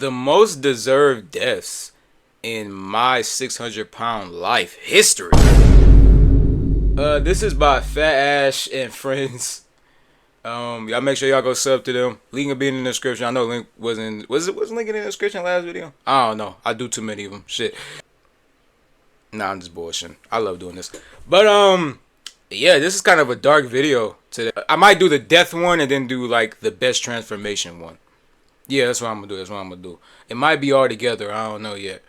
the most deserved deaths in my 600-pound life history. This is by Fat Ash and Friends. Y'all make sure y'all go sub to them. Link will be in the description. I know link wasn't link in the description last video? I don't know. I do too many of them. Shit. Nah, I'm just bullshitting. I love doing this. But yeah, this is kind of a dark video today. I might do the death one and then do like the best transformation one. Yeah, that's what I'm gonna do. It might be all together. I don't know yet.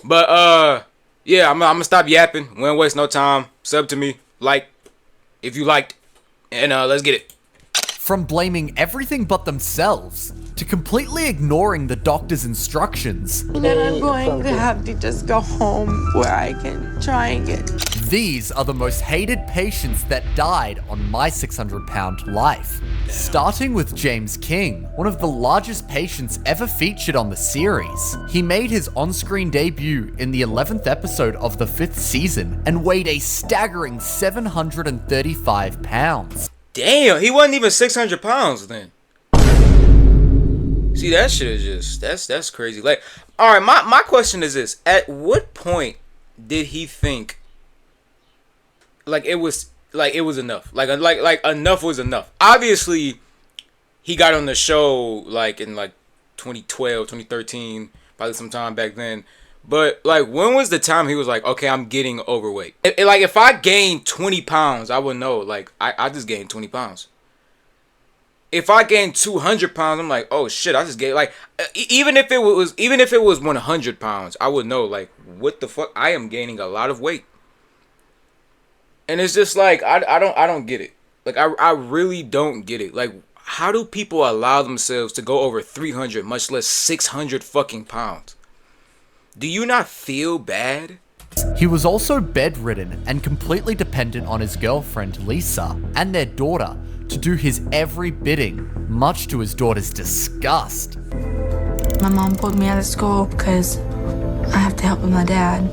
But yeah, I'm gonna stop yapping. We don't waste no time. Sub to me, like if you liked, and let's get it. From blaming everything but themselves to completely ignoring the doctor's instructions. Then I'm going to have to just go home where I can try and get. These are the most hated patients that died on My 600-Pound Life. Starting with James King, one of the largest patients ever featured on the series. He made his on-screen debut in the 11th episode of the 5th season and weighed a staggering 735 pounds. Damn, he wasn't even 600 pounds then. See, that shit is just, that's crazy. Like, all right, my question is this. At what point did he think, like, it was enough? Like enough was enough. Obviously, he got on the show, like, in, like, 2012, 2013, probably sometime back then. But, like, when was the time he was like, okay, I'm getting overweight? Like, if I gained 20 pounds, I would know, like, I just gained 20 pounds. If I gained 200 pounds, I'm like, oh, shit, I just gained, like, even if it was 100 pounds, I would know, like, what the fuck? I am gaining a lot of weight. And it's just, like, I don't get it. Like, I really don't get it. Like, how do people allow themselves to go over 300, much less 600 fucking pounds? Do you not feel bad? He was also bedridden and completely dependent on his girlfriend Lisa and their daughter to do his every bidding, much to his daughter's disgust. My mom pulled me out of school because I have to help with my dad.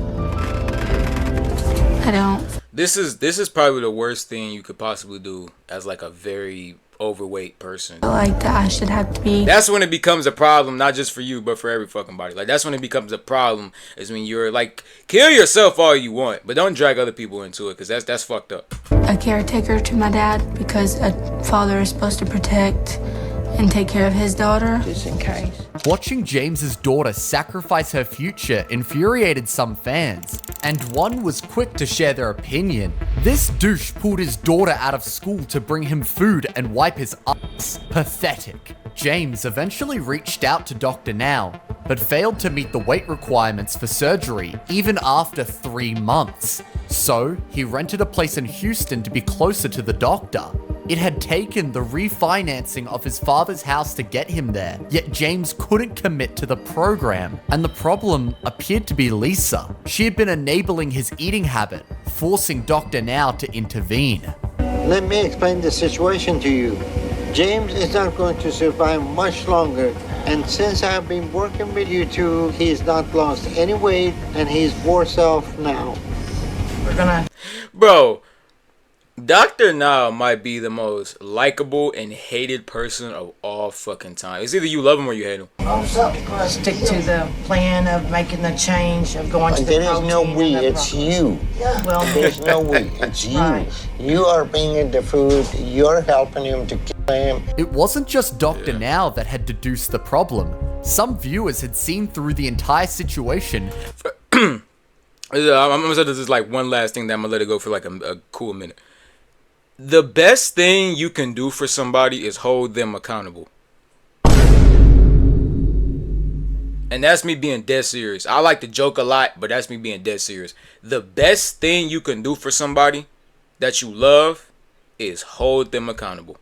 I don't. This is probably the worst thing you could possibly do as like a very overweight person. I like that I should have to be. That's when it becomes a problem, not just for you, but for every fucking body. Like, that's when it becomes a problem, is when you're like, kill yourself all you want, but don't drag other people into it, because that's fucked up. A caretaker to my dad, because a father is supposed to protect and take care of his daughter, just in case. Watching James's daughter sacrifice her future infuriated some fans, and one was quick to share their opinion. This douche pulled his daughter out of school to bring him food and wipe his ass. Pathetic. James eventually reached out to Dr. Now, but failed to meet the weight requirements for surgery even after 3 months. So, he rented a place in Houston to be closer to the doctor. It had taken the refinancing of his father's house to get him there, yet James couldn't commit to the program, and the problem appeared to be Lisa. She had been enabling his eating habit, forcing Dr. Now to intervene. Let me explain the situation to you. James is not going to survive much longer, and since I've been working with you two, he's not lost any weight, and he's worse off now. Bro, Dr. Now might be the most likable and hated person of all fucking time. It's either you love him or you hate him. Stick to the plan of making the change, of going to the There is no we, it's you. Well, There's no we, it's you. Right. You are bringing the food, you're helping him to kill him. It wasn't just Dr. Now that had deduced the problem. Some viewers had seen through the entire situation. I'm gonna say this is like one last thing that I'm gonna let it go for like a cool minute. The best thing you can do for somebody is hold them accountable. And that's me being dead serious. I like to joke a lot, but that's me being dead serious. The best thing you can do for somebody that you love is hold them accountable.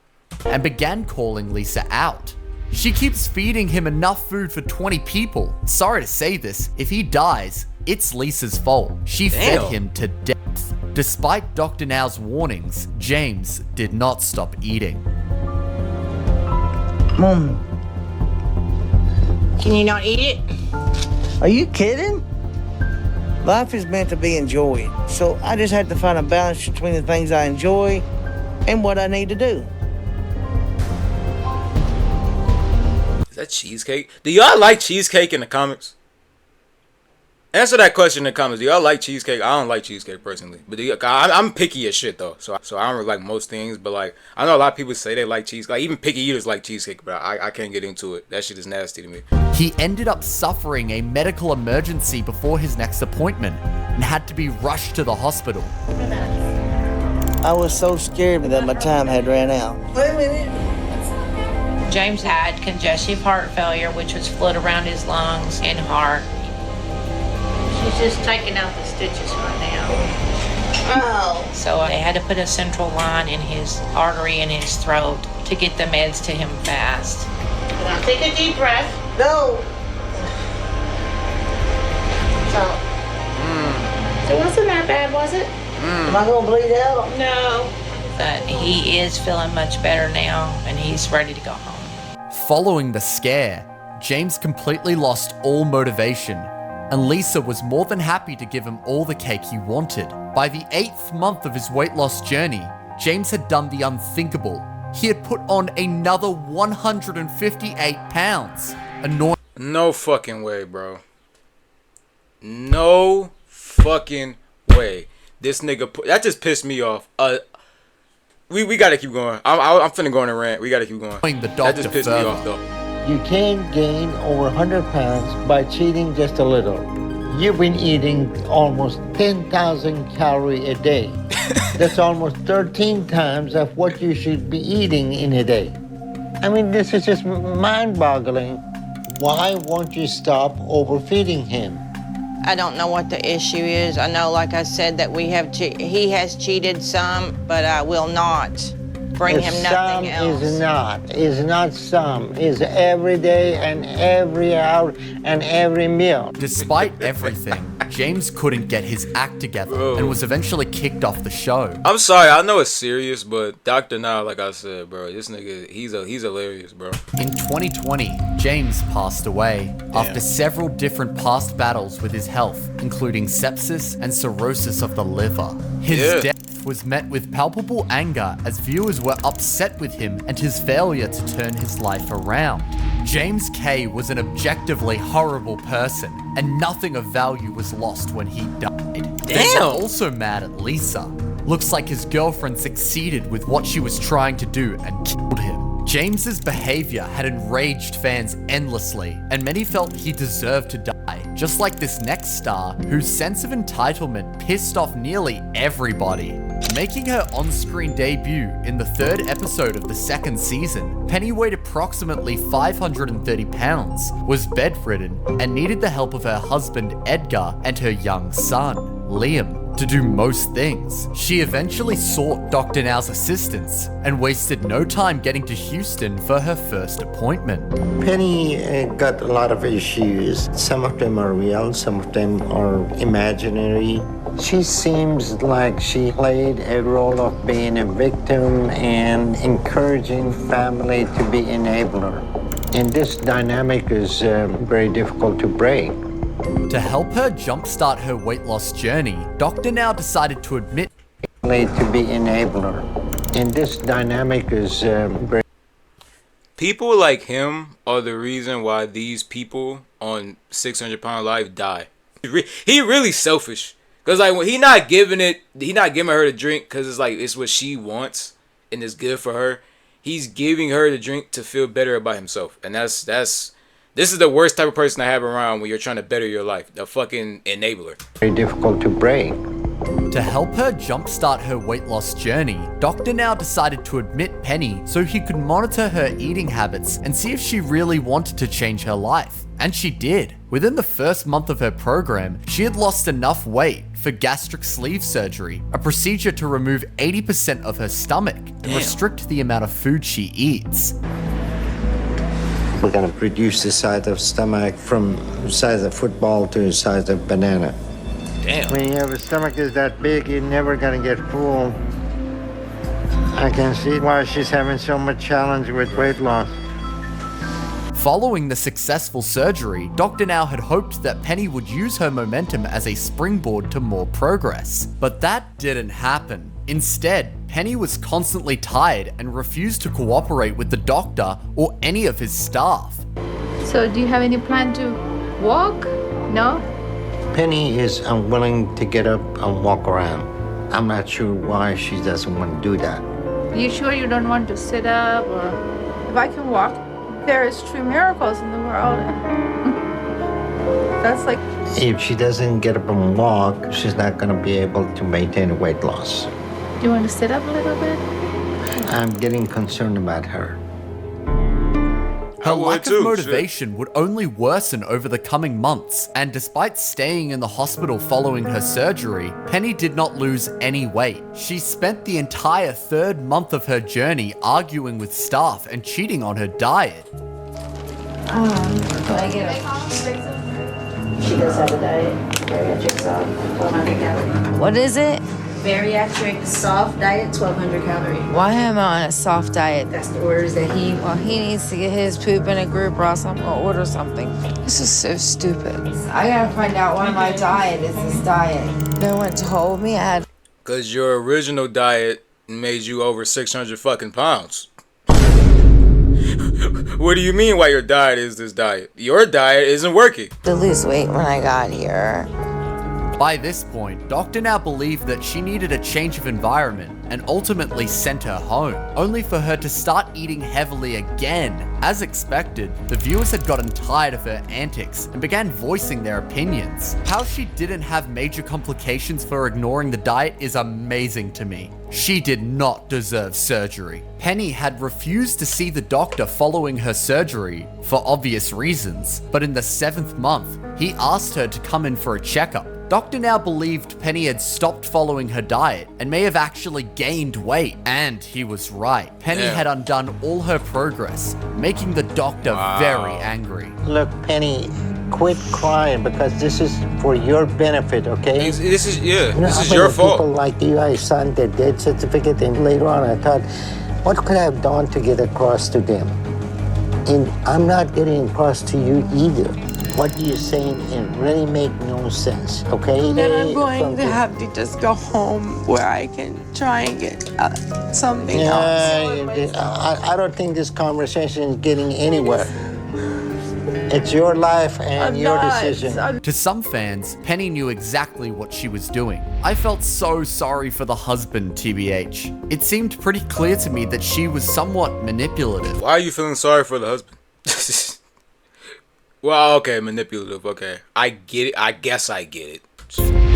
And began calling Lisa out. She keeps feeding him enough food for 20 people. Sorry to say this, if he dies, it's Lisa's fault. She fed him to death. Despite Dr. Now's warnings, James did not stop eating. Mom, can you not eat it? Are you kidding? Life is meant to be enjoyed, so I just had to find a balance between the things I enjoy and what I need to do. Is that cheesecake? Do y'all like cheesecake in the comments? Answer that question in the comments. Do y'all like cheesecake? I don't like cheesecake personally, but I'm picky as shit though, so I don't really like most things. But like, I know a lot of people say they like cheese. Like even picky eaters like cheesecake, but I can't get into it. That shit is nasty to me. He ended up suffering a medical emergency before his next appointment and had to be rushed to the hospital. I was so scared that my time had ran out. Wait a minute. James had congestive heart failure, which was fluid around his lungs and heart. She's just taking out the stitches right now. Oh. So they had to put a central line in his artery in his throat to get the meds to him fast. Now take a deep breath. No. So it wasn't that bad, was it? Am I gonna bleed out? No. But he is feeling much better now, and he's ready to go home. Following the scare, James completely lost all motivation, and Lisa was more than happy to give him all the cake he wanted. By the 8th month of his weight loss journey, James had done the unthinkable. He had put on another 158 pounds. No fucking way, bro. No fucking way. This nigga, that just pissed me off. We gotta keep going. I'm finna go on a rant. We gotta keep going. The That just pissed me further. off though. You can't gain over 100 pounds by cheating just a little. You've been eating almost 10,000 calories a day. That's almost 13 times of what you should be eating in a day. I mean, this is just mind-boggling. Why won't you stop overfeeding him? I don't know what the issue is. I know, like I said, that he has cheated some, but I will not bring him nothing else. Is not some. Is every day and every hour and every meal. Despite everything, James couldn't get his act together and was eventually kicked off the show. I'm sorry, I know it's serious, but Dr. Now, like I said, bro, this nigga, he's hilarious, bro. In 2020, James passed away after several different past battles with his health, including sepsis and cirrhosis of the liver. His death was met with palpable anger as viewers were upset with him and his failure to turn his life around. James K was an objectively horrible person, and nothing of value was lost when he died. They're also mad at Lisa. Looks like his girlfriend succeeded with what she was trying to do and killed him. James's behavior had enraged fans endlessly, and many felt he deserved to die, just like this next star, whose sense of entitlement pissed off nearly everybody. Making her on-screen debut in the 3rd episode of the 2nd season, Penny weighed approximately 530 pounds, was bedridden, and needed the help of her husband Edgar and her young son, Liam, to do most things. She eventually sought Dr. Now's assistance and wasted no time getting to Houston for her first appointment. Penny got a lot of issues. Some of them are real, some of them are imaginary. She seems like she played a role of being a victim and encouraging family to be enabler. And this dynamic is very difficult to break. To help her jumpstart her weight loss journey, Dr. Now decided to admit To be enabler. And this dynamic is very... People like him are the reason why these people on 600 Pound Life die. He really selfish. Cause like when he not giving her the drink cause it's like it's what she wants and it's good for her. He's giving her the drink to feel better about himself. And this is the worst type of person to have around when you're trying to better your life. The fucking enabler. very difficult to break. To help her jumpstart her weight loss journey, Dr. Now decided to admit Penny so he could monitor her eating habits and see if she really wanted to change her life. And she did. Within the first month of her program, she had lost enough weight for gastric sleeve surgery, a procedure to remove 80% of her stomach and restrict the amount of food she eats. We're gonna reduce the size of stomach from the size of football to the size of banana. Damn. When you have a stomach is that big, you're never gonna get full. I can see why she's having so much challenge with weight loss. Following the successful surgery, Dr. Now had hoped that Penny would use her momentum as a springboard to more progress. But that didn't happen. Instead, Penny was constantly tired and refused to cooperate with the doctor or any of his staff. So do you have any plan to walk? No? Penny is unwilling to get up and walk around. I'm not sure why she doesn't want to do that. You sure you don't want to sit up or... If I can walk, there is true miracles in the world. That's like... If she doesn't get up and walk, she's not going to be able to maintain weight loss. Do you want to sit up a little bit? I'm getting concerned about her. Her I would lack too, of motivation would only worsen over the coming months, and despite staying in the hospital following her surgery, Penny did not lose any weight. She spent the entire third month of her journey arguing with staff and cheating on her diet. She does have a diet. Bariatric soft, 1,200 calories. What is it? Bariatric soft diet, 1,200 calories. Why am I on a soft diet? That's the orders that he... Well, he needs to get his poop in a group or else I'm gonna order something. This is so stupid. I gotta find out why my diet is this diet. No one told me I had... Cause your original diet made you over 600 fucking pounds. What do you mean why your diet is this diet? Your diet isn't working. to lose weight when I got here. By this point, Doctor now believed that she needed a change of environment and ultimately sent her home, only for her to start eating heavily again. As expected, the viewers had gotten tired of her antics and began voicing their opinions. How she didn't have major complications for ignoring the diet is amazing to me. She did not deserve surgery. Penny had refused to see the doctor following her surgery for obvious reasons, but in the 7th month, he asked her to come in for a checkup. Doctor now believed Penny had stopped following her diet and may have actually gained weight. And he was right. Penny had undone all her progress, making the doctor very angry. Look, Penny, quit crying because this is for your benefit, okay? This is You know this how is many your people fault. like you, I signed their death certificate, and later on I thought, what could I have done to get across to them? And I'm not getting across to you either. What you're saying, it really make no sense, okay? Then I'm going to have to just go home where I can try and get something else. I don't think this conversation is getting anywhere. It's your life and your decision. To some fans, Penny knew exactly what she was doing. I felt so sorry for the husband, TBH. It seemed pretty clear to me that she was somewhat manipulative. Why are you feeling sorry for the husband? Well, okay, manipulative, okay. I get it. I guess I get it.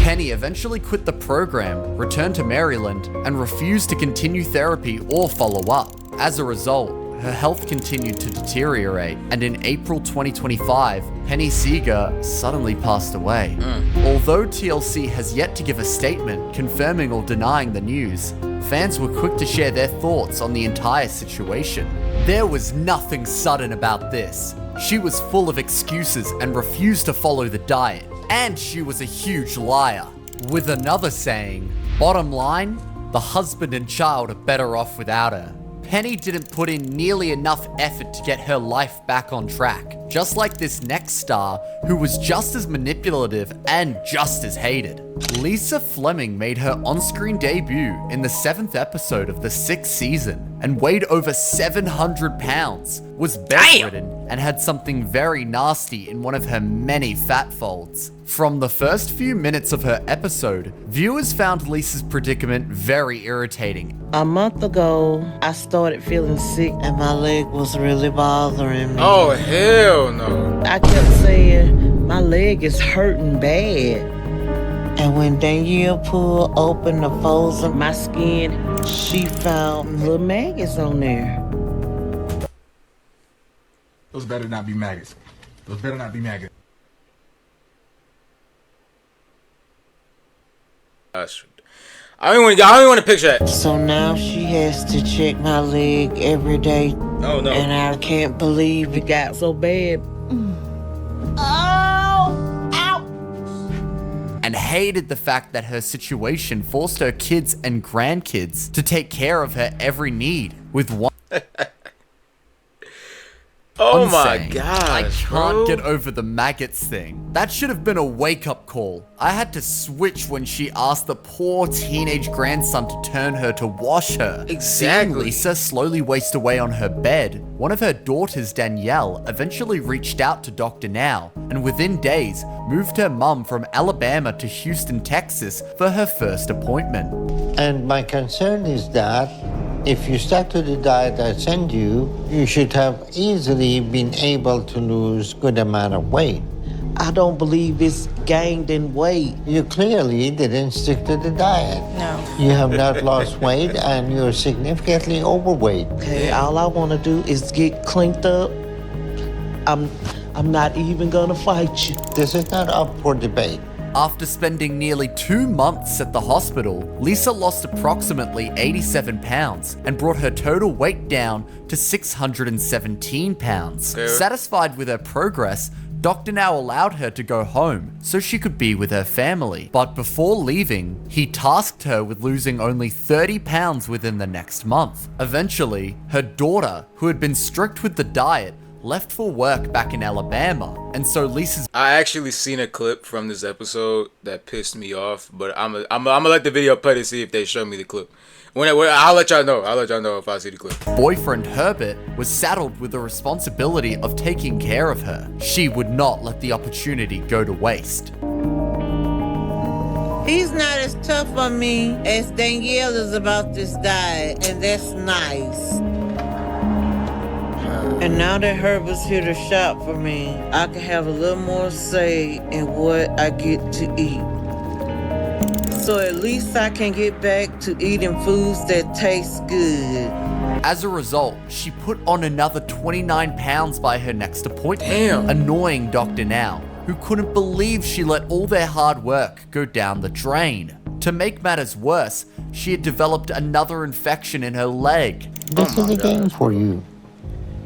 Penny eventually quit the program, returned to Maryland, and refused to continue therapy or follow up. As a result, her health continued to deteriorate, and in April 2025, Penny Seeger suddenly passed away. Although TLC has yet to give a statement confirming or denying the news, fans were quick to share their thoughts on the entire situation. There was nothing sudden about this. She was full of excuses and refused to follow the diet. And she was a huge liar. With another saying, bottom line, the husband and child are better off without her. Penny didn't put in nearly enough effort to get her life back on track, just like this next star who was just as manipulative and just as hated. Lisa Fleming made her on-screen debut in the 7th episode of the 6th season and weighed over 700 pounds, was bedridden, and had something very nasty in one of her many fat folds. From the first few minutes of her episode, viewers found Lisa's predicament very irritating. A month ago, I started feeling sick and my leg was really bothering me. Oh, hell no. I kept saying, my leg is hurting bad. And when Danielle pulled open the folds of my skin, she found little maggots on there. Those better not be maggots. Those better not be maggots. I don't even want to picture that. So now she has to check my leg every day. Oh no. And I can't believe it got so bad. And hated the fact that her situation forced her kids and grandkids to take care of her every need with one. Oh my Insane. gosh, I can't bro. get over the maggots thing. That should have been a wake-up call. I had to switch when she asked the poor teenage grandson to turn her to wash her. Exactly. Seeing Lisa slowly waste away on her bed, one of her daughters, Danielle, eventually reached out to Dr. Now, and within days, moved her mum from Alabama to Houston, Texas for her first appointment. And my concern is that if you stuck to the diet I send you, you should have easily been able to lose good amount of weight. I don't believe it's gained in weight. You clearly didn't stick to the diet. No. You have not lost weight and you're significantly overweight. Okay, all I want to do is get cleaned up. I'm not even gonna fight you. This is not up for debate. After spending nearly 2 months at the hospital, Lisa lost approximately 87 pounds and brought her total weight down to 617 pounds. Fair. Satisfied with her progress, Dr. Now allowed her to go home so she could be with her family. But before leaving, he tasked her with losing only 30 pounds within the next month. Eventually, her daughter, who had been strict with the diet, left for work back in Alabama, and so Lisa's I actually seen a clip from this episode that pissed me off, but I'm gonna let the video play to see if they show me the clip. When I'll let y'all know. I'll let y'all know if I see the clip. boyfriend Herbert was saddled with the responsibility of taking care of her. She would not let the opportunity go to waste. He's not as tough on me as Danielle is about this diet, and that's nice. And now that Herbert's here to shop for me, I can have a little more say in what I get to eat. So at least I can get back to eating foods that taste good. As a result, she put on another 29 pounds by her next appointment, Damn. annoying Dr. Now, who couldn't believe she let all their hard work go down the drain. To make matters worse, she had developed another infection in her leg. This is a game for you.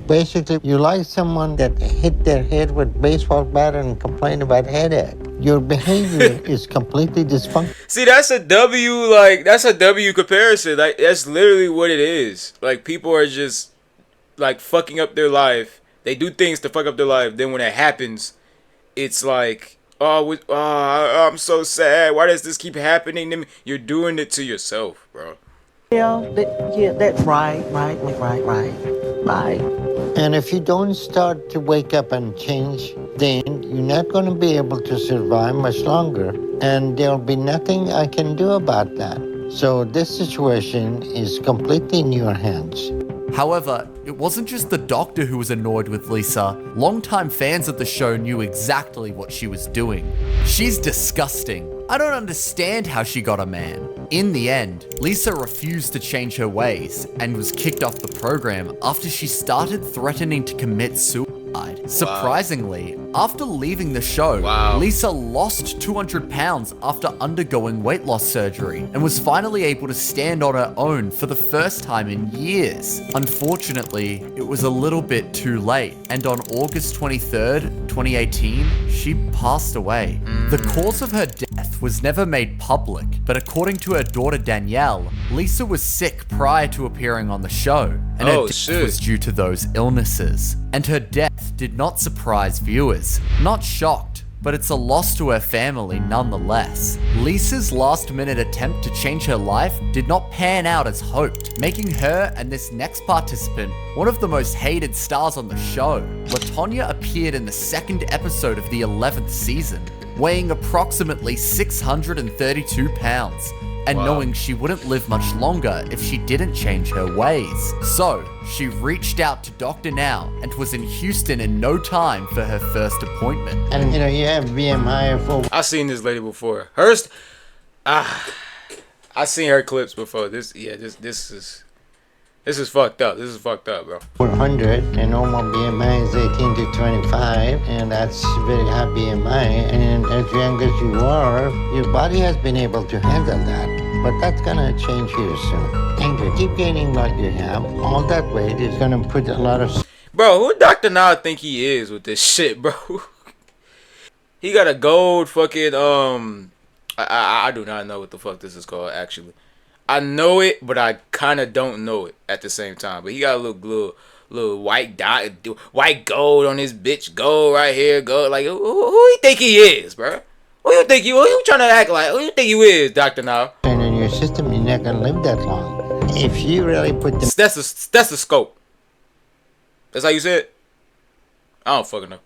Basically, you like someone that hit their head with baseball bat and complain about headache. Your behavior is completely dysfunctional. See, that's a W. Like that's a W comparison. Like that's literally what it is. Like people are just like fucking up their life. They do things to fuck up their life. Then when it happens, it's like, I'm so sad. Why does this keep happening to me? You're doing it to yourself, bro. Yeah, that's right. And if you don't start to wake up and change, then you're not going to be able to survive much longer. And there'll be nothing I can do about that. So this situation is completely in your hands. However, it wasn't just the doctor who was annoyed with Lisa. Longtime fans of the show knew exactly what she was doing. She's disgusting. I don't understand how she got a man. In the end, Lisa refused to change her ways and was kicked off the program after she started threatening to commit suicide. Surprisingly, after leaving the show, Lisa lost 200 pounds after undergoing weight loss surgery and was finally able to stand on her own for the first time in years. Unfortunately, it was a little bit too late, and on August 23rd, 2018, she passed away. The cause of her death was never made public, but according to her daughter Danielle, Lisa was sick prior to appearing on the show, and her death was due to those illnesses. And her death did not surprise viewers. Not shocked, but it's a loss to her family nonetheless. Lisa's last-minute attempt to change her life did not pan out as hoped, making her and this next participant one of the most hated stars on the show. LaTonya appeared in the second episode of the 11th season, weighing approximately 632 pounds, and knowing she wouldn't live much longer if she didn't change her ways. So, she reached out to Dr. Now and was in Houston in no time for her first appointment. And you have BMI for... I seen this lady before. I seen her clips before. This is fucked up. This is fucked up, bro. 400, and normal BMI is 18 to 25, and that's very high BMI. And as young as you are, your body has been able to handle that. But that's gonna change here soon. And you keep gaining what you have, all that weight is gonna put a lot of... Bro, who Dr. Now think he is with this shit, bro? He got a gold fucking, I do not know what the fuck this is called, actually. I know it, but I kind of don't know it at the same time. But he got a little little white dot, white gold on his bitch, gold right here, gold. Like, who you think he is, bro? Who you think you? Who you trying to act like? Who you think you is, Dr. Now? And in your system, you're not gonna live that long. If you really put the That's the scope. That's how you said it? I don't fucking know.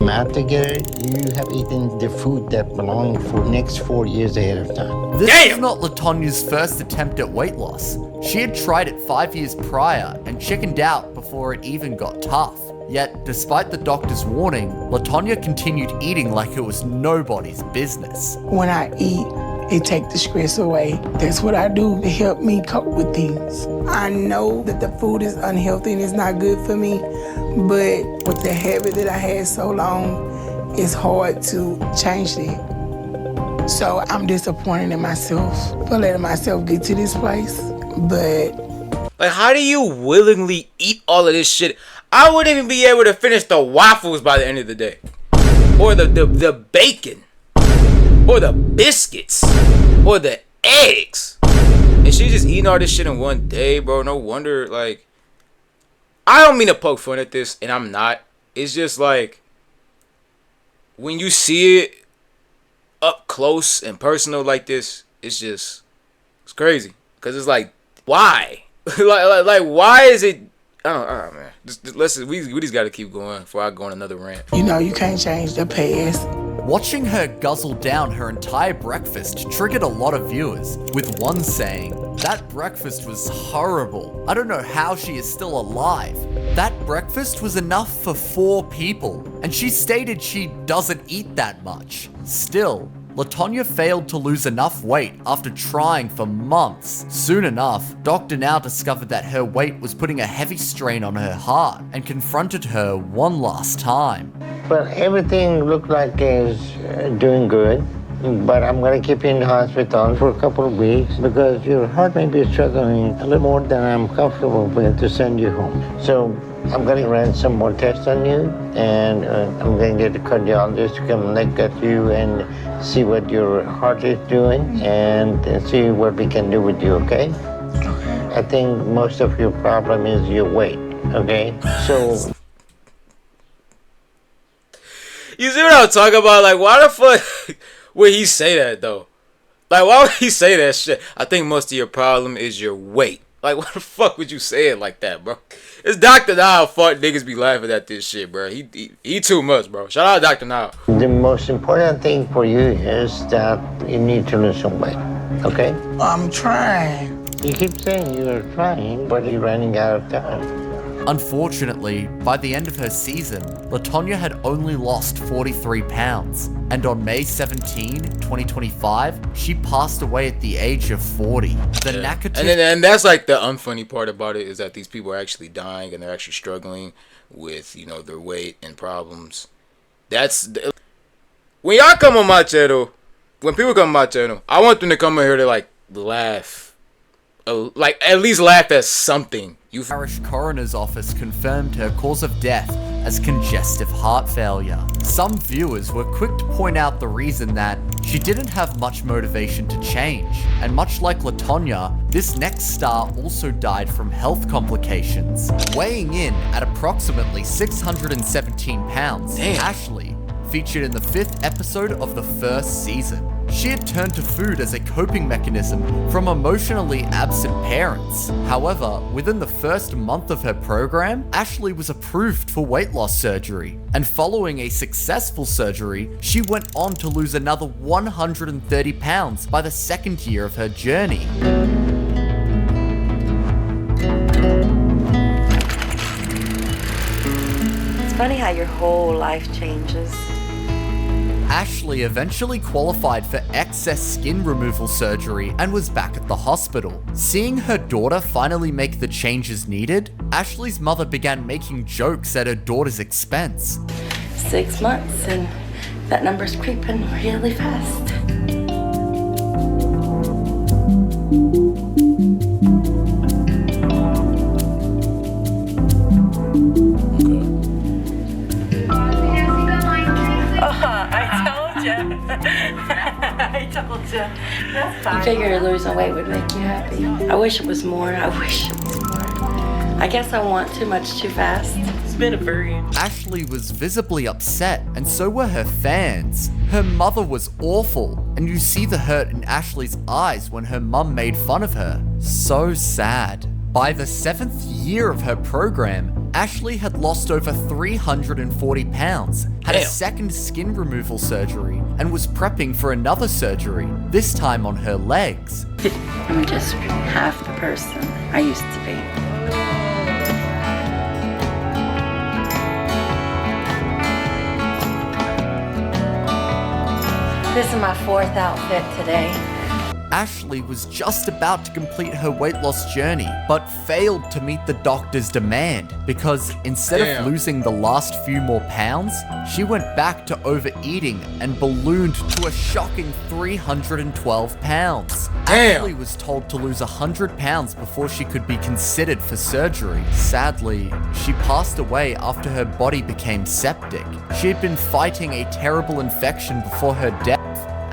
math together, you have eaten the food that belonged for next 4 years ahead of time. This Damn! is not LaTonya's first attempt at weight loss. She had tried it 5 years prior and chickened out before it even got tough. Yet, despite the doctor's warning, LaTonya continued eating like it was nobody's business. When I eat, it takes the stress away. That's what I do to help me cope with things. I know that the food is unhealthy and it's not good for me, but with the habit that I had so long, it's hard to change that. So I'm disappointed in myself for letting myself get to this place, but... Like, how do you willingly eat all of this shit? I wouldn't even be able to finish the waffles by the end of the day. Or the bacon. Or the biscuits. Or the eggs. And she's just eating all this shit in one day, bro. No wonder, like... I don't mean to poke fun at this, and I'm not. It's just like... when you see it up close and personal like this, it's just... it's crazy. Because it's like, why? like, why is it... I don't know, man. We just got to keep going before I go on another rant. You know, you can't change the past. Watching her guzzle down her entire breakfast triggered a lot of viewers, with one saying, "That breakfast was horrible. I don't know how she is still alive." That breakfast was enough for 4 people, and she stated she doesn't eat that much. Still, LaTonya failed to lose enough weight after trying for months. Soon enough, Dr. Now discovered that her weight was putting a heavy strain on her heart and confronted her one last time. Well, everything looked like it's doing good, but I'm going to keep you in the hospital for a couple of weeks because your heart may be struggling a little more than I'm comfortable with to send you home. So I'm going to run some more tests on you, and I'm going to get a cardiologist to come look at you and see what your heart is doing and see what we can do with you, okay? I think most of your problem is your weight, okay? So... you see what I'm talking about? Like, why the fuck would he say that, though? Like, why would he say that shit? I think most of your problem is your weight. Like, why the fuck would you say it like that, bro? It's Dr. Now fault niggas be laughing at this shit, bro. He too much, bro. Shout out Dr. Now. The most important thing for you is that you need to lose some weight, okay? I'm trying. You keep saying you're trying, but you're running out of time. Unfortunately, by the end of her season, LaTonya had only lost 43 pounds, and on May 17, 2025, she passed away at the age of 40. The Nakatomi... and that's like the unfunny part about it, is that these people are actually dying and they're actually struggling with, you know, their weight and problems. That's... when y'all come on my channel, when people come on my channel, I want them to come in here to, like, laugh. Like, at least laugh at something. Parish Coroner's Office confirmed her cause of death as congestive heart failure. Some viewers were quick to point out the reason that she didn't have much motivation to change, and much like LaTonya, this next star also died from health complications. Weighing in at approximately 617 pounds, Ashley featured in the 5th episode of the 1st season. She had turned to food as a coping mechanism from emotionally absent parents. However, within the first month of her program, Ashley was approved for weight loss surgery. And following a successful surgery, she went on to lose another 130 pounds by the 2nd year of her journey. It's funny how your whole life changes. Ashley eventually qualified for excess skin removal surgery and was back at the hospital. Seeing her daughter finally make the changes needed, Ashley's mother began making jokes at her daughter's expense. 6 months and that number's creeping really fast. I told you. That's fine. You figure losing weight would make you happy. I wish it was more. I wish it was more. I guess I want too much too fast. It's been a very... Ashley was visibly upset, and so were her fans. Her mother was awful, and you see the hurt in Ashley's eyes when her mum made fun of her. So sad. By the 7th year of her program, Ashley had lost over 340 pounds, had a second skin removal surgery, and was prepping for another surgery, this time on her legs. I'm just half the person I used to be. This is my 4th outfit today. Ashley was just about to complete her weight loss journey, but failed to meet the doctor's demand because instead of losing the last few more pounds, she went back to overeating and ballooned to a shocking 312 pounds. Ashley was told to lose 100 pounds before she could be considered for surgery. Sadly, she passed away after her body became septic. She had been fighting a terrible infection before her death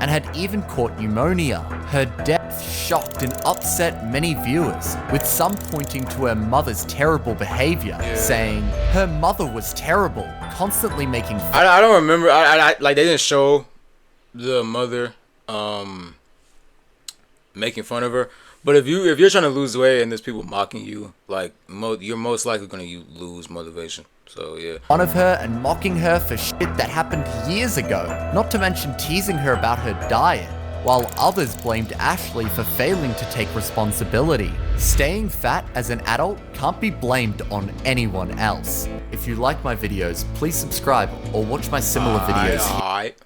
and had even caught pneumonia. Her death shocked and upset many viewers, with some pointing to her mother's terrible behavior, saying her mother was terrible, constantly making fun. I don't remember. I like they didn't show the mother making fun of her. But if you're trying to lose weight and there's people mocking you, like you're most likely gonna lose motivation. So yeah. One of her and mocking her for shit that happened years ago, not to mention teasing her about her diet, while others blamed Ashley for failing to take responsibility. Staying fat as an adult can't be blamed on anyone else. If you like my videos, please subscribe or watch my similar videos here. Alright.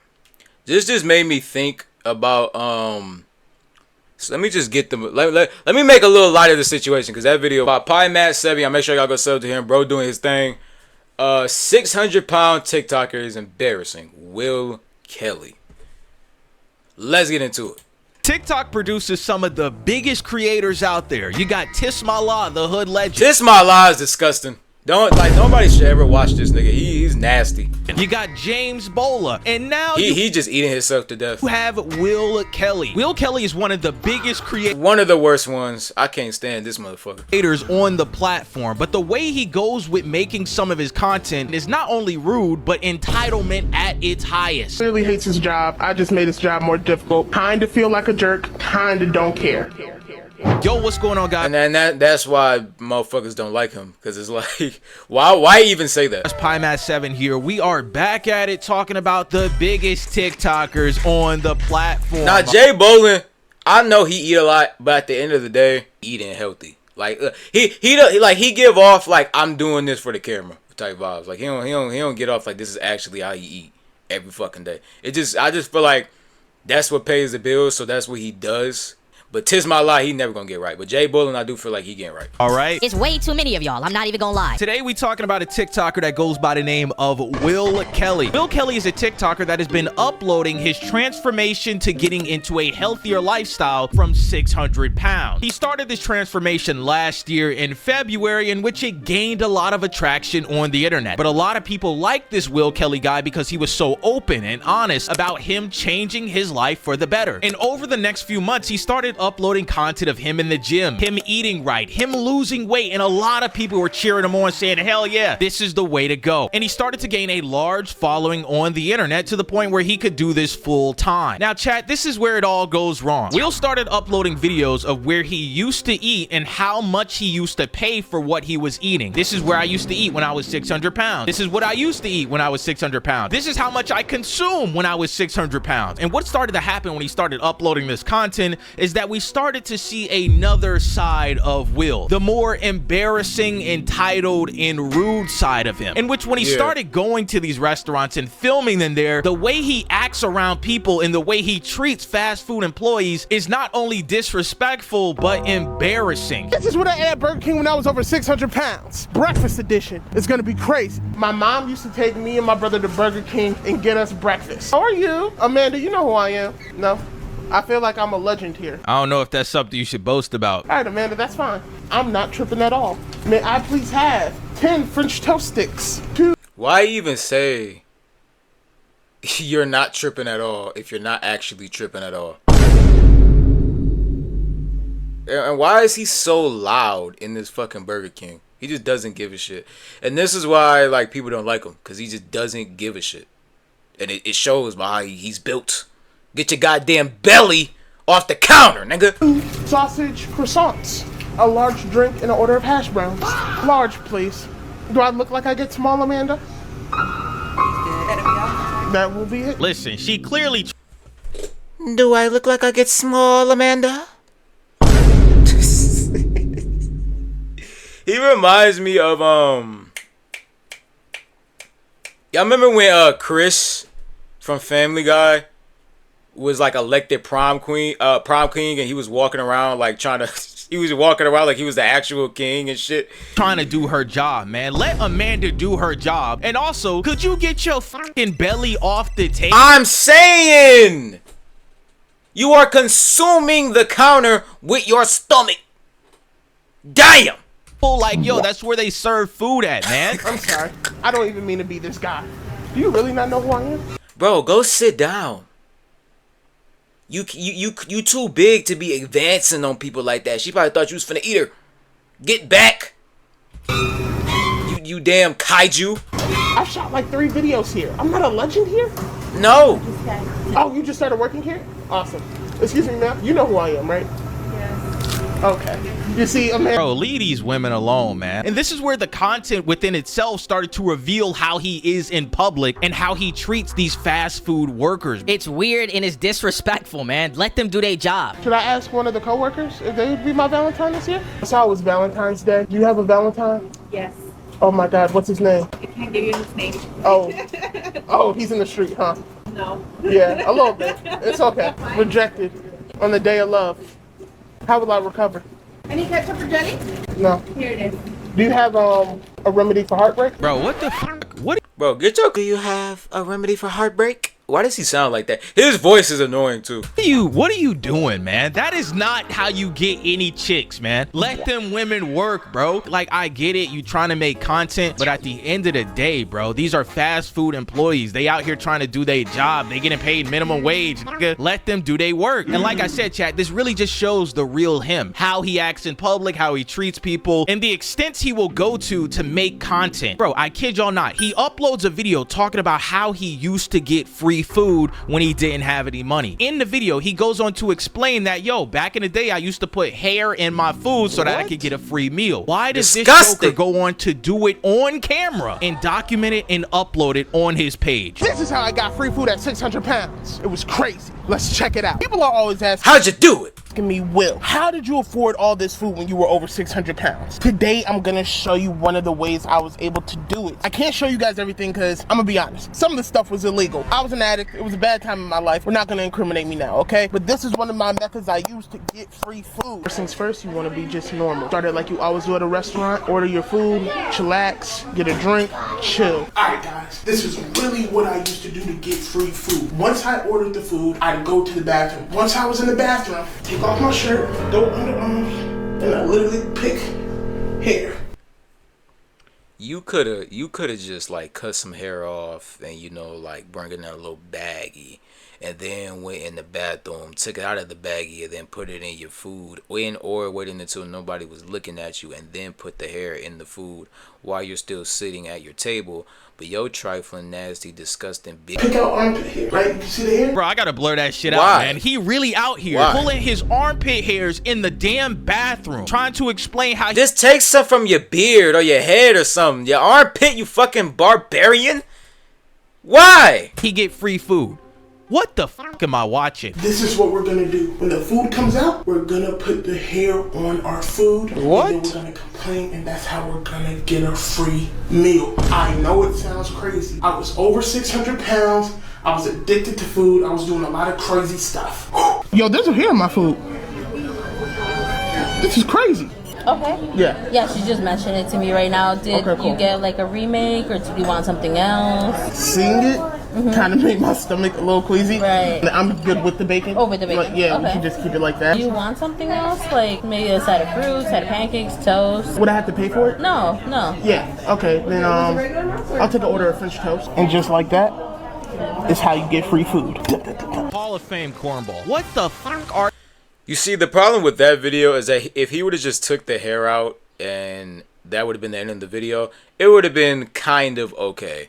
This just made me think about so let me just get them. Let me make a little light of the situation, because that video about Pie Matt 7, I'll make sure y'all go sub to him, bro, doing his thing. 600-pound TikToker is embarrassing. Will Kelly. Let's get into it. TikTok produces some of the biggest creators out there. You got Tismallah, the hood legend. Tismallah is disgusting. Nobody should ever watch this nigga. He's nasty. You got James Bola, and now he just eating himself to death. You have Will Kelly. Will Kelly is one of the biggest creators. One of the worst ones. I can't stand this motherfucker. Creators on the platform, but the way he goes with making some of his content is not only rude, but entitlement at its highest. Clearly hates his job. I just made his job more difficult. Kinda feel like a jerk. Kinda don't care. Yo, what's going on, guys? And that's why motherfuckers don't like him, because it's like, why even say that? It's Pie Matt 7 here. We are back at it talking about the biggest TikTokers on the platform. Now, Jay Bolin, I know he eat a lot, but at the end of the day, eating healthy. Like he give off like, I'm doing this for the camera type vibes. Like he don't get off like this is actually how he eat every fucking day. I just feel like that's what pays the bills, so that's what he does. But Tismallah, he never gonna get right. But Jay Bolin, I do feel like he getting right. All right. It's way too many of y'all. I'm not even gonna lie. Today we talking about a TikToker that goes by the name of Will Kelly. Will Kelly is a TikToker that has been uploading his transformation to getting into a healthier lifestyle from 600 pounds. He started this transformation last year in February, in which it gained a lot of attraction on the internet. But a lot of people like this Will Kelly guy because he was so open and honest about him changing his life for the better. And over the next few months, he started uploading content of him in the gym, him eating right, him losing weight, and a lot of people were cheering him on, saying, hell yeah, this is the way to go. And he started to gain a large following on the internet to the point where he could do this full time. Now, chat, this is where it all goes wrong. Will started uploading videos of where he used to eat and how much he used to pay for what he was eating. This is where I used to eat when I was 600 pounds. This is what I used to eat when I was 600 pounds. This is how much I consumed when I was 600 pounds. And what started to happen when he started uploading this content is that we started to see another side of Will, the more embarrassing, entitled, and rude side of him, in which when he started going to these restaurants and filming them there, the way he acts around people and the way he treats fast food employees is not only disrespectful but embarrassing. This is what I ate at Burger King when I was over 600 pounds. Breakfast edition. It's gonna be crazy. My mom used to take me and my brother to Burger King and get us breakfast. How are you? Amanda, you know who I am. No? I feel like I'm a legend here. I don't know if that's something you should boast about. All right, Amanda, that's fine. I'm not tripping at all. May I please have 10 French toast sticks? 2. Why even say you're not tripping at all if you're not actually tripping at all? And why is he so loud in this fucking Burger King? He just doesn't give a shit. And this is why like people don't like him, because he just doesn't give a shit. And it shows by how he's built. Get your goddamn belly off the counter, nigga. Sausage croissants. A large drink and an order of hash browns. Large, please. Do I look like I get small, Amanda? That will be it. Listen, she clearly... Do I look like I get small, Amanda? He reminds me of y'all remember when Chris from Family Guy was like elected prom king, and he was walking around like he was walking around like he was the actual king and shit. Trying to do her job, man. Let Amanda do her job. And also, could you get your fucking belly off the table? I'm saying you are consuming the counter with your stomach. Damn. Like, yo, that's where they serve food at, man. I'm sorry. I don't even mean to be this guy. Do you really not know who I am? Bro, go sit down. You too big to be advancing on people like that. She probably thought you was finna eat her. Get back. You damn kaiju. I shot like 3 videos here. I'm not a legend here? No. Oh, you just started working here? Awesome. Excuse me, ma'am. You know who I am, right? Okay. You see, bro, leave these women alone, man. And this is where the content within itself started to reveal how he is in public and how he treats these fast food workers. It's weird and it's disrespectful, man. Let them do their job. Should I ask one of the coworkers if they would be my Valentine this year? I saw it was Valentine's Day. Do you have a Valentine? Yes. Oh my God, what's his name? I can't give you his name. Oh, he's in the street, huh? No. Yeah, a little bit. It's okay. Rejected on the day of love. How will I recover? Any ketchup or jelly? No. Here it is. Do you have a remedy for heartbreak? Bro, what the fuck? What? Bro, get your... Do you have a remedy for heartbreak? Why does he sound like that? His voice is annoying too. What are you doing, man? That is not how you get any chicks, man. Let them women work, bro. Like, I get it, you trying to make content, but at the end of the day, bro, these are fast food employees. They out here trying to do their job. They getting paid minimum wage, nigga. Let them do their work. And like I said, chat, this really just shows the real him. How he acts in public, how he treats people, and the extents he will go to make content. Bro, I kid y'all not. He uploads a video talking about how he used to get free food when he didn't have any money. In the video, he goes on to explain that, yo, back in the day, I used to put hair in my food so that I could get a free meal. Why does this joker go on to do it on camera and document it and upload it on his page? This is how I got free food at 600 pounds. It was crazy. Let's check it out. People are always asking, how'd you do it? Asking me, Will, how did you afford all this food when you were over 600 pounds? Today, I'm gonna show you one of the ways I was able to do it. I can't show you guys everything because I'm gonna be honest. Some of the stuff was illegal. I was an addict. It was a bad time in my life. We're not gonna incriminate me now, okay? But this is one of my methods I use to get free food. First things first, you wanna be just normal. Start it like you always do at a restaurant. Order your food, chillax, get a drink, chill. Alright guys, this is really what I used to do to get free food. Once I ordered the food, I'd go to the bathroom. Once I was in the bathroom, take off my shirt, throw underarms, and I literally pick hair. You coulda just like cut some hair off and, you know, like bring it in a little baggie and then went in the bathroom, took it out of the baggie and then put it in your food, or waiting until nobody was looking at you and then put the hair in the food while you're still sitting at your table. But yo, trifling, nasty, disgusting bitch. Pick out armpit hair, right? You see the hair? Bro, I gotta blur that shit out, man. He really out here pulling his armpit hairs in the damn bathroom, trying to explain how. Just take some from your beard or your head or something. Your armpit, you fucking barbarian. Why? He get free food. What the fuck am I watching? This is what we're gonna do. When the food comes out, we're gonna put the hair on our food. What? And then we're gonna complain, and that's how we're gonna get a free meal. I know it sounds crazy. I was over 600 pounds. I was addicted to food. I was doing a lot of crazy stuff. Yo, there's a hair in my food. This is crazy. Okay. Yeah. Yeah, she just mentioned it to me right now. Did you get like a remake or did you want something else? Seeing it kind of made my stomach a little queasy. Right. I'm good with the bacon. Oh, with the bacon. Like, yeah, okay. We can just keep it like that. Do you want something else? Like maybe a side of fruit, side of pancakes, toast? Would I have to pay for it? No, no. Yeah, okay. Then I'll take an order of French toast. And just like that is how you get free food. Hall of Fame cornball. What the fuck are... You see, the problem with that video is that if he would have just took the hair out and that would have been the end of the video, it would have been kind of okay.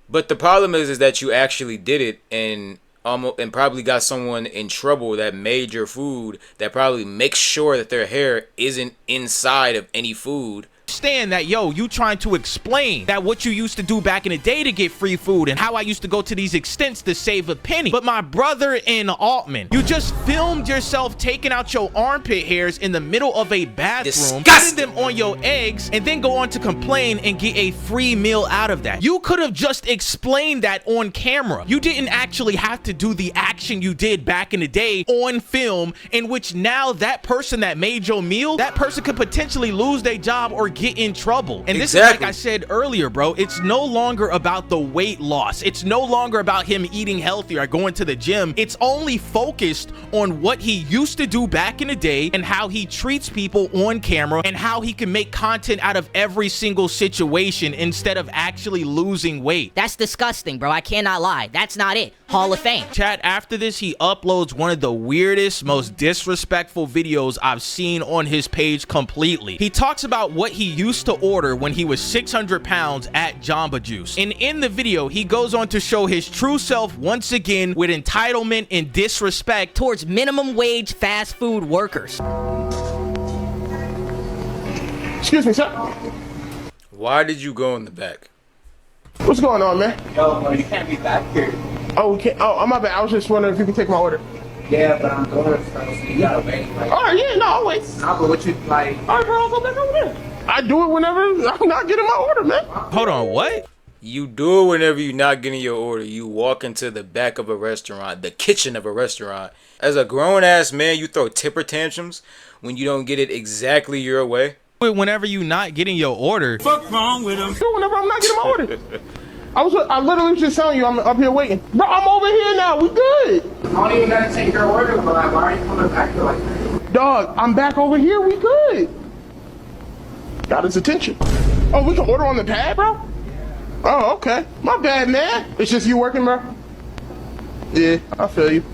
But the problem is that you actually did it and probably got someone in trouble that made your food, that probably makes sure that their hair isn't inside of any food. Understand that, yo, you trying to explain that what you used to do back in the day to get free food and how I used to go to these extents to save a penny. But my brother in Altman, you just filmed yourself taking out your armpit hairs in the middle of a bathroom, putting them on your eggs, and then go on to complain and get a free meal out of that. You could have just explained that on camera. You didn't actually have to do the action you did back in the day on film, in which now that person that made your meal, that person could potentially lose their job or get in trouble. And this is like I said earlier, bro, it's no longer about the weight loss. It's no longer about him eating healthier or going to the gym. It's only focused on what he used to do back in the day and how he treats people on camera and how he can make content out of every single situation instead of actually losing weight. That's disgusting, bro. I cannot lie. That's not it. Hall of Fame. Chat, after this, he uploads one of the weirdest, most disrespectful videos I've seen on his page completely. He talks about what he used to order when he was 600 pounds at Jamba Juice. And in the video, he goes on to show his true self once again with entitlement and disrespect towards minimum wage fast food workers. Excuse me, sir. Why did you go in the back? What's going on, man? Yo, bro, you can't be back here. Oh, we can't. Oh, my bad. I was just wondering if you could take my order. Yeah, but I'm going so you gotta wait. Like, all right, yeah, no, I'll wait. Nah, but what you like? All right, bro, I'll go back over there. I do it whenever I'm not getting my order, man. Hold on, what? You do it whenever you're not getting your order. You walk into the back of a restaurant, the kitchen of a restaurant. As a grown-ass man, you throw temper tantrums when you don't get it exactly your way. Whenever you're not getting your order. Fuck wrong with him? Whenever I'm not getting my order. I literally was just telling you I'm up here waiting. Bro, I'm over here now. We good. I don't even gotta take your order, but like, why are you coming back here like that? Dog, I'm back over here. We good. Got his attention. Oh, we can order on the pad, bro? Oh, okay. My bad, man. It's just you working, bro? Yeah, I feel you.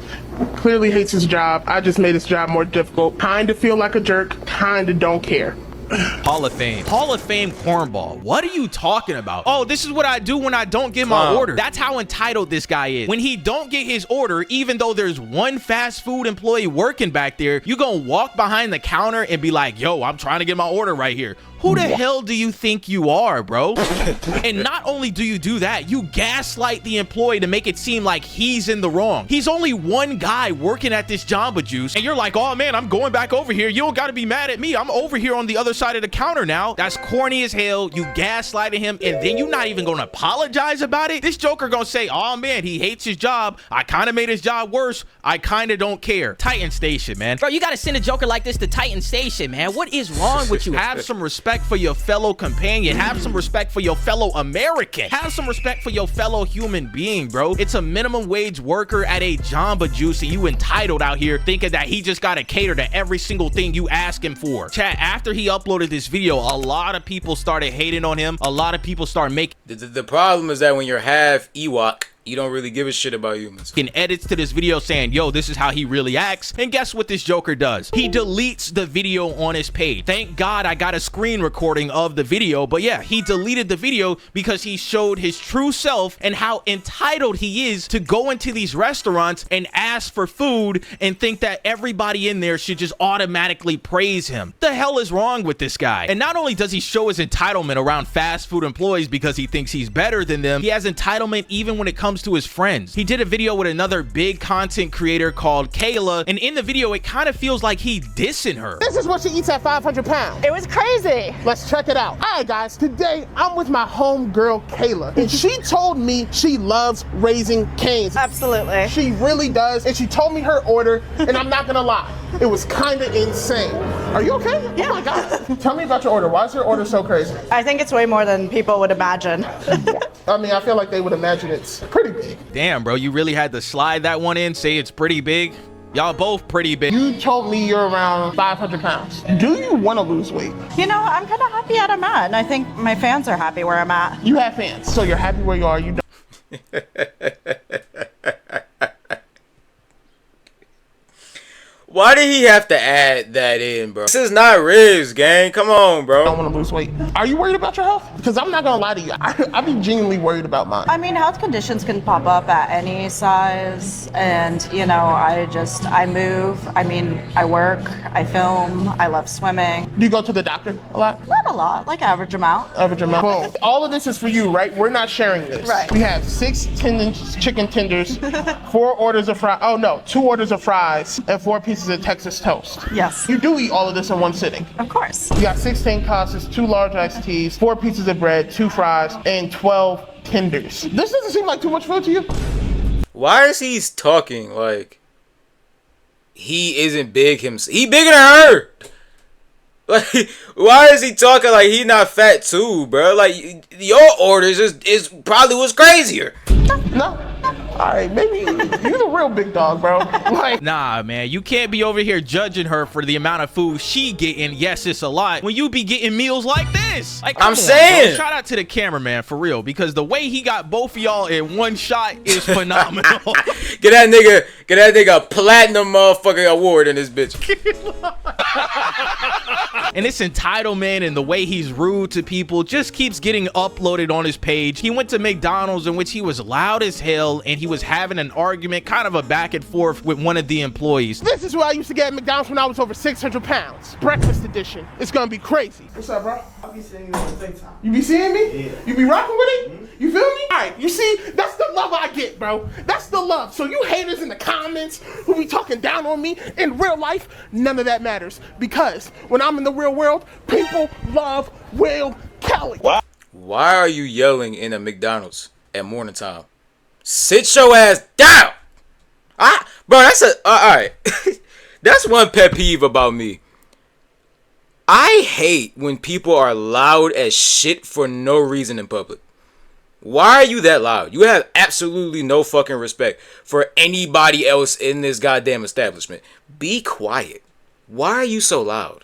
Clearly hates his job. I just made his job more difficult. Kinda feel like a jerk. Kinda don't care. Hall of Fame. Hall of Fame cornball. What are you talking about? Oh, this is what I do when I don't get my order. That's how entitled this guy is. When he don't get his order, even though there's one fast food employee working back there, you gonna walk behind the counter and be like, yo, I'm trying to get my order right here. Who the hell do you think you are, bro? And not only do you do that, you gaslight the employee to make it seem like he's in the wrong. He's only one guy working at this Jamba Juice, and you're like, oh man, I'm going back over here. You don't gotta be mad at me. I'm over here on the other side of the counter now. That's corny as hell. You gaslighted him, and then you're not even gonna apologize about it? This joker gonna say, oh man, he hates his job. I kinda made his job worse. I kinda don't care. Titan Station, man. Bro, you gotta send a joker like this to Titan Station, man. What is wrong with you? Have some respect for your fellow companion. Have some respect for your fellow American. Have some respect for your fellow human being, bro. It's a minimum wage worker at a Jamba Juice, and you entitled out here thinking that he just gotta cater to every single thing you ask him for. Chat, after he uploaded this video, a lot of people started hating on him. A lot of people started making... The problem is that when you're half Ewok, you don't really give a shit about humans. Edits to this video saying, yo, this is how he really acts. And guess what this joker does? He deletes the video on his page. Thank God I got a screen recording of the video. But yeah, he deleted the video because he showed his true self and how entitled he is to go into these restaurants and ask for food and think that everybody in there should just automatically praise him. What the hell is wrong with this guy? And not only does he show his entitlement around fast food employees because he thinks he's better than them, he has entitlement even when it comes to his friends. He did a video with another big content creator called Kayla, and in the video it kind of feels like he dissing her. This is what she eats at 500 pounds. It was crazy. Let's check it out. All right, guys, today I'm with my homegirl Kayla, and she told me she loves Raising Cane's. Absolutely. She really does, and she told me her order, and I'm not gonna lie, it was kind of insane. Are you okay? Yeah. Oh my God. Tell me about your order. Why is your order so crazy? I think it's way more than people would imagine. I mean, I feel like they would imagine it's pretty big. Damn, bro, you really had to slide that one in, say it's pretty big? Y'all both pretty big. You told me you're around 500 pounds. Do you want to lose weight? You know, I'm kind of happy at I'm at, and I think my fans are happy where I'm at. You have fans, so you're happy where you are. You don't. Why did he have to add that in, bro? This is not Riz, gang. Come on, bro. I don't want to lose weight. Are you worried about your health? Because I'm not gonna lie to you. I be genuinely worried about mine. I mean, health conditions can pop up at any size, and you know, I move. I mean, I work, I film, I love swimming. Do you go to the doctor a lot? Not a lot, like average amount. Average amount. Boom. All of this is for you, right? We're not sharing this. Right. We have 6 chicken tenders, 4 orders of fries. Oh no, 2 orders of fries and 4 pieces of Texas toast. Yes. You do eat all of this in one sitting. Of course. You got 16 pastas, 2 large iced teas, 4 pieces of bread, 2 fries, and 12 tenders. This doesn't seem like too much food to you? Why is he talking like he isn't big himself? He bigger than her. Like, why is he talking like he not fat too, bro? Like, your orders is probably what's crazier. No. Alright, maybe you're the real big dog, bro. Like, nah, man, you can't be over here judging her for the amount of food she getting. Yes, it's a lot. When you be getting meals like this. Like, I'm saying. Bro. Shout out to the cameraman for real, because the way he got both of y'all in one shot is phenomenal. Get that nigga a platinum motherfucking award in this bitch. And this entitlement and the way he's rude to people just keeps getting uploaded on his page. He went to McDonald's in which he was loud as hell and he was having an argument, kind of a back and forth with one of the employees. this is what I used to get at McDonald's when I was over 600 pounds. Breakfast edition. It's gonna be crazy. What's up, bro? I'll be seeing you on TikTok. You be seeing me? Yeah. You be rocking with it? You feel me? Alright, you see, that's the love I get, bro. That's the love. So you haters in the comments who be talking down on me, in real life, none of that matters. Because when I'm in the real world, people love Will Kelly. Why are you yelling in a McDonald's at morning time? Sit your ass down. Bro, that's alright. That's one pet peeve about me. I hate when people are loud as shit for no reason in public. Why are you that loud? You have absolutely no fucking respect for anybody else in this goddamn establishment. Be quiet. Why are you so loud?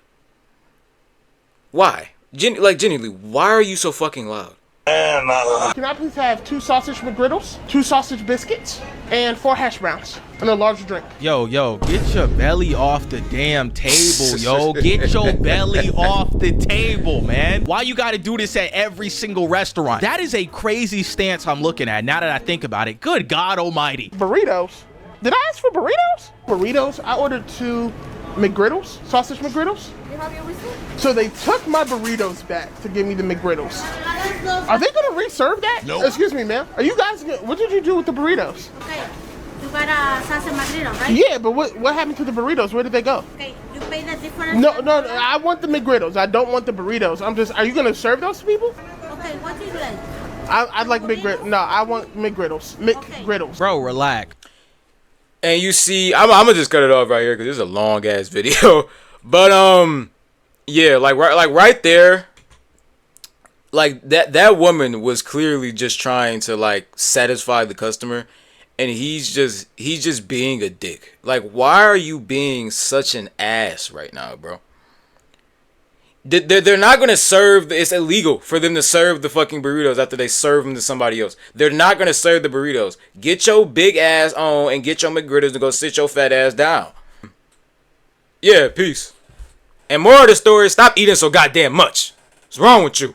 Why? Genuinely, why are you so fucking loud? Can I please have 2 sausage McGriddles, 2 sausage biscuits, and 4 hash browns, and a large drink? Yo, get your belly off the damn table, yo. Get your belly off the table, man. Why you gotta do this at every single restaurant? That is a crazy stance I'm looking at now that I think about it. Good God almighty. Burritos? Did I ask for burritos? Burritos? I ordered 2 McGriddles, sausage McGriddles. So they took my burritos back to give me the McGriddles. Are they gonna reserve that? Nope. Excuse me, ma'am. Are you guys what did you do with the burritos? Okay, you got a sausage McGriddle, right? Yeah, but what happened to the burritos? Where did they go? Okay, you pay the difference. No, I want the McGriddles. I don't want the burritos. Are you gonna serve those to people? Okay, what do you like? I'd like McGriddles. No, I want McGriddles. McGriddles. Bro, relax. And you see, I'm gonna just cut it off right here because this is a long ass video. But yeah, like right there, like that woman was clearly just trying to like satisfy the customer, and he's just being a dick. Like, why are you being such an ass right now, bro? They're not gonna serve. It's illegal for them to serve the fucking burritos after they serve them to somebody else. They're not gonna serve the burritos. Get your big ass on and get your McGriddles to go sit your fat ass down. Yeah, peace. And more of the story, stop eating so goddamn much. What's wrong with you?